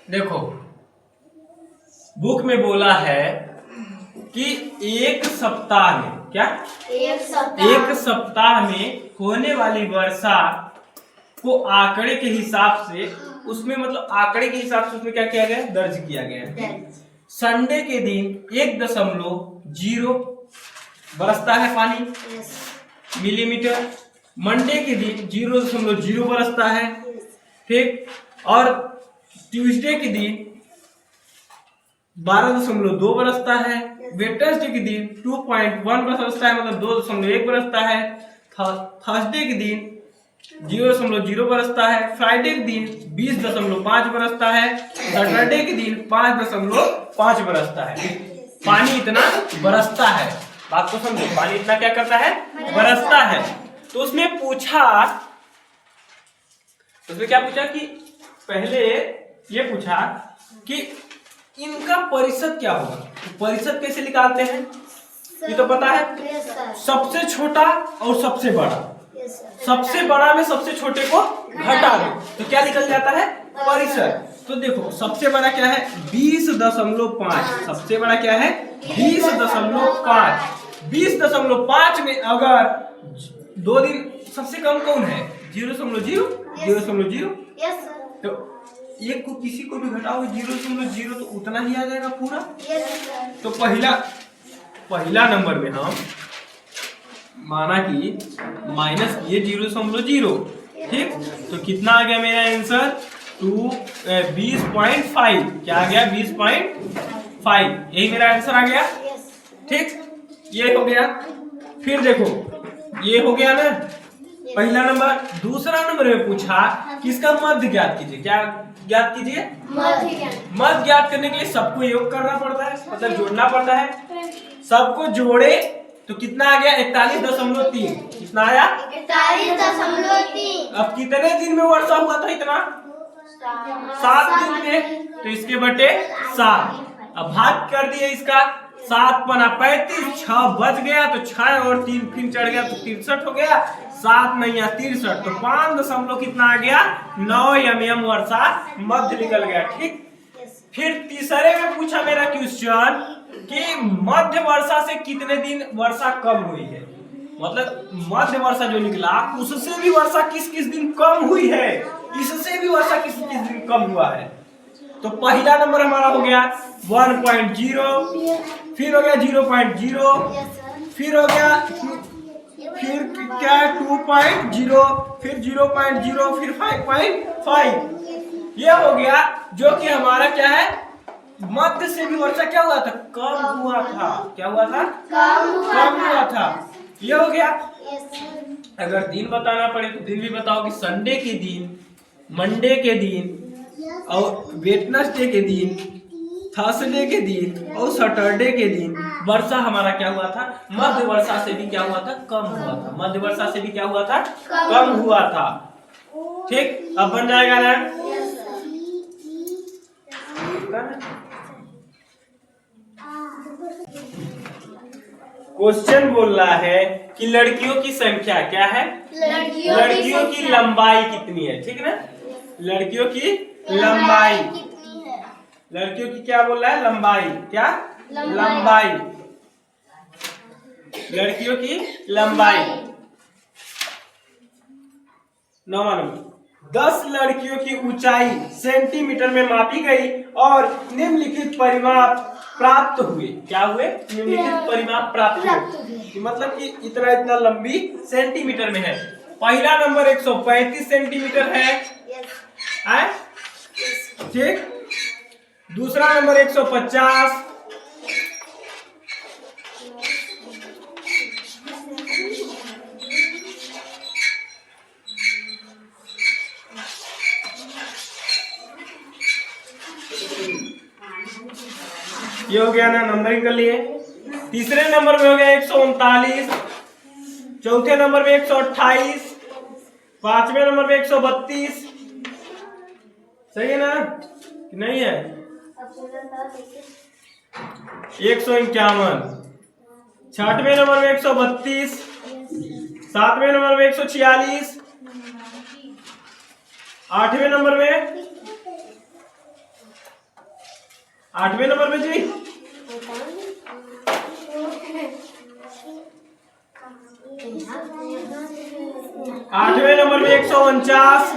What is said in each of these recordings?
देखो बुक में बोला है कि एक सप्ताह में क्या एक सप्ताह में होने वाली वर्षा को आंकड़े के हिसाब से उसमें मतलब आंकड़े के हिसाब से उसमें क्या किया गया दर्ज किया गया है। संडे के दिन 1.0 बरसता है पानी मिलीमीटर। मंडे के दिन 0.0 बरसता है ठीक। और ट्यूसडे के दिन 12.2 बरसता है। वेडनेसडे के दिन 2.1 बरसता है मतलब 2.1 बरसता है। थर्सडे के दिन 0.0 बरसता है। फ्राइडे के दिन 20.5 बरसता है। सैटरडे के दिन 5.5 बरसता है। पानी इतना बरसता है, बात को समझो, पानी इतना क्या करता है बरसता है। तो उसमें क्या पूछा कि पहले ये पूछा कि इनका परिषद क्या होगा। परिषद कैसे निकालते हैं ये तो पता है, सबसे छोटा और सबसे बड़ा, सबसे बड़ा में सबसे छोटे को घटा दो तो क्या निकल जाता है परिषद। तो देखो सबसे बड़ा क्या है 20.5, सबसे बड़ा क्या है 20.5। 20.5 में अगर 2 दिन सबसे कम कौन है 0.0 तो एक को किसी को भी घटाओ 0.0 तो उतना ही आ जाएगा पूरा। तो पहला नंबर में हम माना कि माइनस किए 0.0 ठीक। तो कितना आ गया मेरा आंसर 20.5। क्या आ गया 20.5, यही मेरा आंसर आ गया ठीक। ये हो गया। फिर देखो ये हो गया ना पहला नंबर। दूसरा नंबर में पूछा कि इसका मध्य ज्ञात कीजिए। क्या ज्ञात कीजिए मध्य ज्ञात करने के लिए सबको योग करना पड़ता है मतलब जोड़ना पड़ता है। सबको जोड़े तो कितना आ गया 41.3। कितना आया 41.3। अब कितने दिन में वर्षा हुआ था इतना 7 दिन में तो इसके बटे 7। अब भाग कर दिए इसका 7 पना 35, 6 बच गया तो 6 और 3 फिर चढ़ गया तो 63 हो गया। 7 नहीं या 63 तो 5 कितना आ गया 9 mm वर्षा मध्य निकल गया ठीक। फिर तीसरे में पूछा मेरा क्वेश्चन कि मध्य वर्षा से कितने दिन वर्षा कम हुई है, मतलब मध्य वर्षा जो निकला उससे भी वर्षा किस किस दिन कम हुई है, इससे भी वर्षा किस किस दिन कम हुआ है। तो पहला नंबर हमारा हो गया 1.0, फिर हो गया 0.0, फिर हो गया फिर क्या 2.0, फिर 0.0, फिर 5.5। ये हो गया जो कि हमारा क्या है मध्य से भी वर्षा क्या हुआ था कम हुआ था। क्या हुआ था कम हुआ था। ये हो गया। अगर दिन बताना पड़े तो दिन भी बताओ कि संडे के दिन, मंडे के दिन और वेडनेसडे के दिन, थर्सडे के दिन और सैटरडे के दिन वर्षा हमारा क्या हुआ था मध्य वर्षा से भी क्या हुआ था कम हुआ था। मध्य वर्षा से भी क्या हुआ था कम हुआ था ठीक। अब बन जाएगा ना क्वेश्चन बोल रहा है कि लड़कियों की संख्या क्या है, लड़कियों की लंबाई कितनी है ठीक ना। लड़कियों की लंबाई, लड़कियों की क्या बोल रहा है लंबाई, क्या लंबाई, लड़कियों की लंबाई। 9वां नंबर 10 लड़कियों की ऊंचाई सेंटीमीटर में मापी गई और निम्नलिखित परिमाप प्राप्त हुए। क्या हुए निम्नलिखित परिमाप प्राप्त हुए मतलब कि इतना इतना लंबी सेंटीमीटर में है। पहला नंबर 135 सेंटीमीटर है ठीक। दूसरा नंबर 150, ये हो गया ना नंबरिंग कर लिए। तीसरे नंबर में हो गया 139, चौथे नंबर में 128, पांचवें नंबर में 132। सही है ना कि नहीं है 151, छठवें नंबर में 132, सातवें नंबर में 146, आठवें नंबर में 8वें नंबर में जी 8वें नंबर में 149।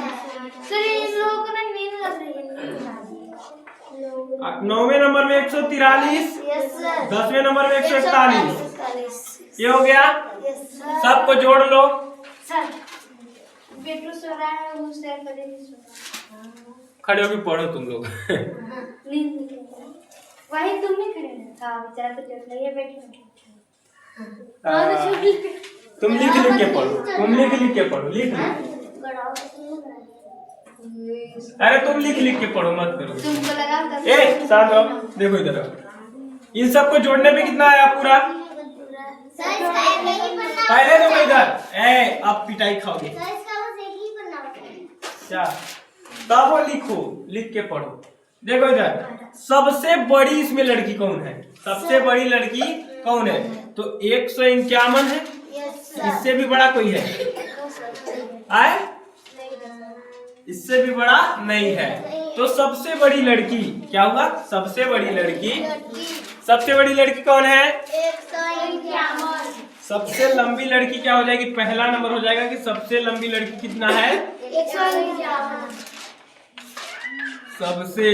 9वें नंबर में 143। 10वें नंबर में 141। ये हो गया। सबको जोड़ लो। खड़े होके पढ़ो तुम लोग। वही तुम नहीं खड़े था बेचारा तो जोड़ लिया बैठे। तुम लिख के पढ़ो। तुम लिख के पढ़ो। लिख अरे तुम लिख के पढ़ो मत करो। तुमको लगा ए शांत रहो। देखो इधर इन सबको जोड़ने पे कितना आया पूरा? पहले देखो इधर। ए अब पिटाई खाओगे क्या? तब वो लिखो। लिख के पढ़ो। देखो इधर सबसे बड़ी इसमें लड़की कौन है? सबसे बड़ी लड़की कौन है? तो 151 है। इससे भी बड़ा कोई है? आए इससे भी बड़ा नहीं है। तो सबसे बड़ी लड़की क्या हुआ? सबसे बड़ी लड़की कौन है? 151। सबसे लंबी लड़की क्या हो जाएगी? पहला नंबर हो जाएगा कि सबसे लंबी लड़की कितना है? 151। सबसे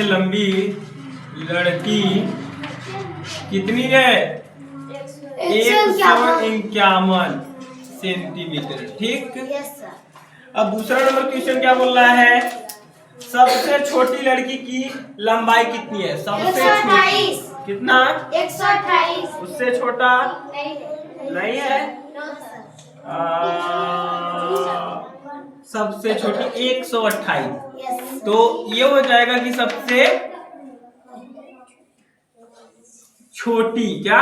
लंबी लड़की कितनी है? 151 सेंटीमीटर। ठीक। अब दूसरा नंबर क्वेश्चन क्या बोल रहा है? सबसे छोटी लड़की की लंबाई कितनी है? सबसे छोटी कितना? 128। उससे छोटा नहीं है। सबसे छोटी 128। तो ये हो जाएगा कि सबसे छोटी क्या?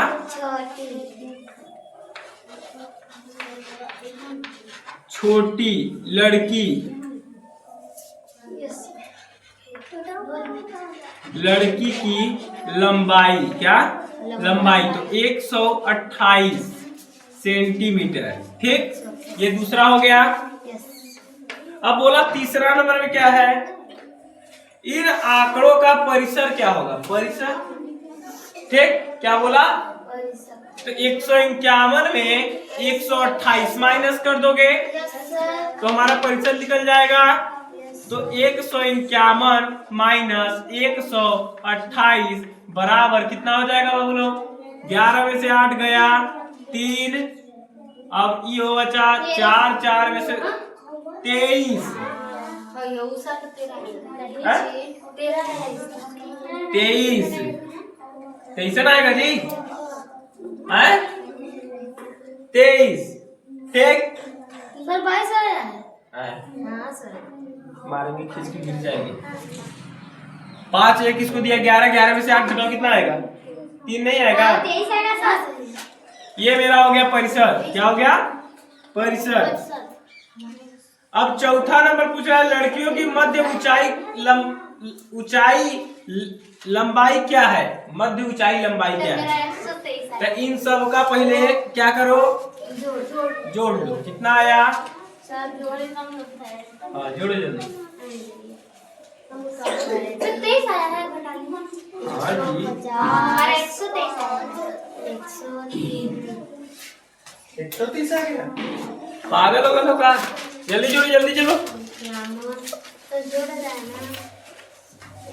छोटी लड़की की लंबाई क्या? लंबाई तो 128 सेंटीमीटर। ठीक। ये दूसरा हो गया। अब बोला तीसरा नंबर में क्या है? इन आंकड़ों का परिसर क्या होगा? परिसर। ठीक। क्या बोला? तो 151 में 128 माइनस कर दोगे तो हमारा परिसर निकल जाएगा। तो 151 माइनस 128 बराबर कितना हो जाएगा बाबू लोग? 11 में से 8 गया 3। अब ये बचा 4। 4 में से 23। 23 ना आएगा जी? 23। ठीक। सर 22 आया है। हाँ सर मारेंगे खींच के गिर जाएंगे। 5 1 किसको दिया? 11। 11 में से 8 घटाओ कितना आएगा? 3 नहीं आएगा। 23 आएगा सर। ये मेरा हो गया परिसर। क्या हो गया? परिसर। अब चौथा नंबर पूछा है लड़कियों की मध्य लंबाई क्या है? मध्य ऊंचाई लंबाई क्या है? तो इन सब का पहले क्या करो? जोड़ लो। कितना आया? सर जोड़े कम होता है। हाँ जोड़ो जल्दी। 23 आया है घटा लो। हाँ जी। हमारा 123 आया है। 130 आ गया। पागल हो गए लोग। जल्दी जोड़ो जल्दी चलो। तो जोड़ा जाए ना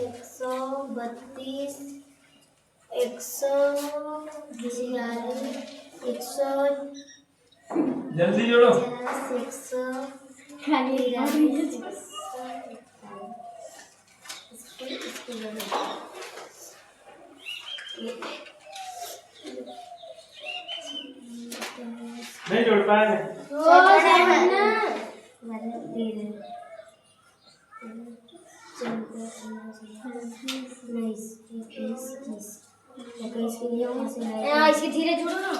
132 100 जल्दी जोड़ो। 100 नहीं जोड़ पाएंगे। इसके धीरे जोड़ो ना।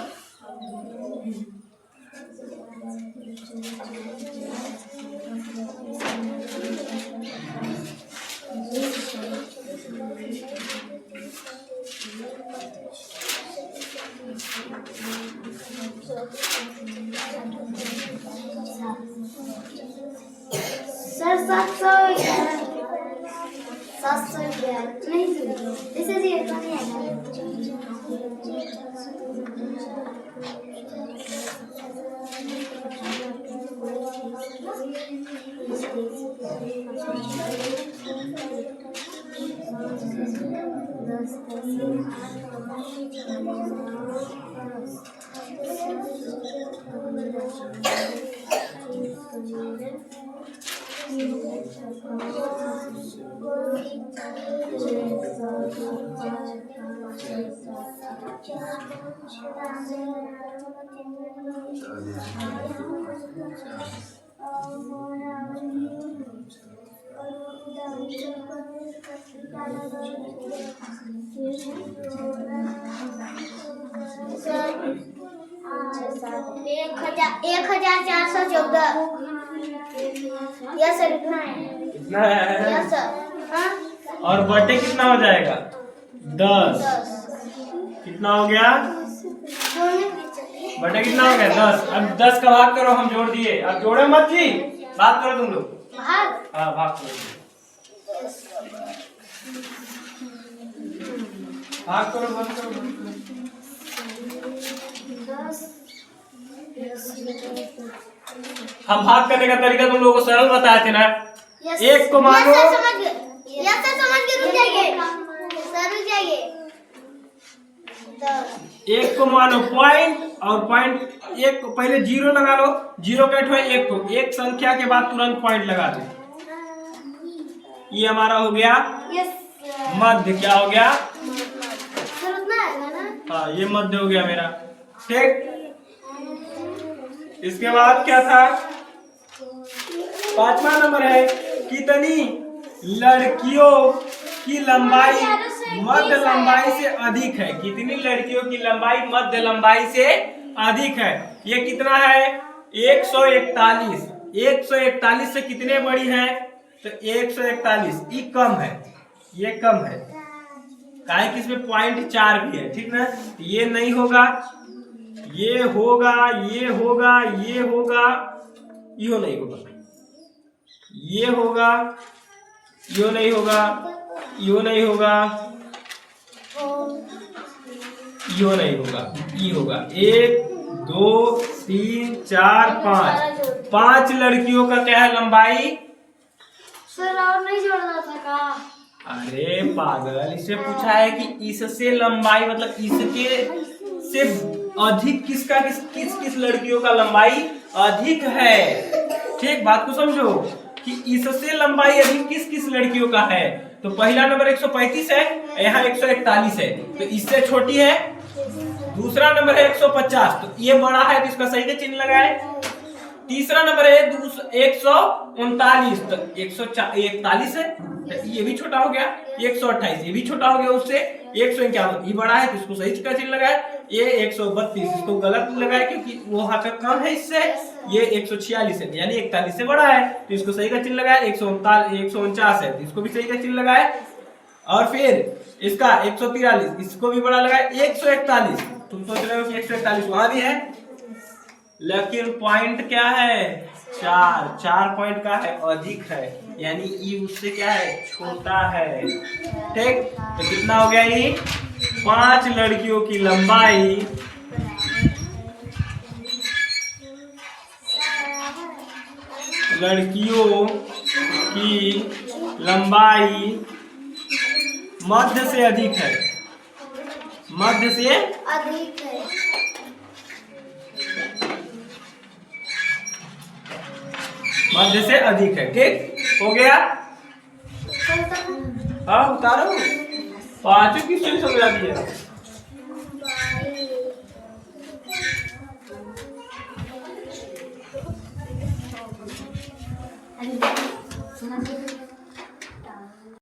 सर 711 नहीं इसे जी तो नहीं आएगा। एक 1414 यस सर इतना है। इतना है यस सर। हाँ और बटे कितना हो जाएगा 10। कितना हो गया बटे कितना हो गया 10। अब 10 का भाग करो, हम जोड़ दिए। अब जोड़े मत जी, बात करो तुम लोग। हाँ भाग करो, भाग करो, भाग करो। हम भाग करने का तरीका तुम लोगों को सरल बताए थे ना। एक को मानो समझ के रुक जाइए सर, रुक जाइए। एक को मानो पॉइंट, और पॉइंट एक को पहले 0 लगा लो, 0 कट हुआ एक को, एक संख्या के बाद तुरंत पॉइंट लगा दो। ये हमारा हो गया मध्य। क्या हो गया सर उतना है ना। हाँ ये मध्य हो गया मेरा। ठीक, इसके बाद क्या था 5वां नंबर है कितनी लड़कियों की लंबाई मध्य लंबाई से अधिक है। कितनी लड़कियों की लंबाई मध्य लंबाई से अधिक है। ये कितना है 141। 141 से कितने बड़ी है तो 141। ये कम है, ये कम है, काहे कि इसमें पॉइंट 4 भी है। ठीक ना, ये नहीं होगा, ये होगा, ये होगा, ये होगा, यो नहीं होगा, ये होगा, यो नहीं होगा, यो नहीं होगा, यो नहीं होगा, ये होगा। 1 2 3 4 5 5 लड़कियों का क्या है लंबाई। सर और नहीं जोड़ना था का। अरे पागल, इससे पूछा है कि इससे लंबाई मतलब इसके से अधिक किसका किस लड़कियों का लंबाई अधिक है। ठीक, बात को समझो कि इससे लंबाई अधिक किस लड़कियों का है। तो पहला नंबर 135 है, यहाँ 141 है, तो इससे छोटी है। दूसरा नंबर है 150, तो ये बड़ा है, तो इसका सही का चिन्ह लगाए। तीसरा नंबर है 139, तो 141 है, तो ये भी छोटा हो गया। 128 ये भी छोटा हो गया उससे। 151 ये बड़ा है, तो इसको सही का चिन्ह लगाए। ये 132 इसको गलत लगाए क्योंकि वो वहां पे कम है इससे। ये 146 है यानी 41 से बड़ा है, तो इसको सही का चिन्ह लगाए। 149 है, तो इसको भी सही का चिन्ह लगाए। और फिर इसका 143 इसको भी बड़ा लगाए। 141 तुम सोच रहे हो कि 141 वहां भी है, लेकिन पॉइंट क्या है 4 पॉइंट का है, अधिक है, यानी ई उससे क्या है छोटा है। ठीक, तो कितना हो गया ये 5 लड़कियों की लंबाई मध्य से अधिक है, मध्य से अधिक है। मध्य से अधिक है। ठीक हो गया। हाँ उतारो, 5 किस समझा दिया।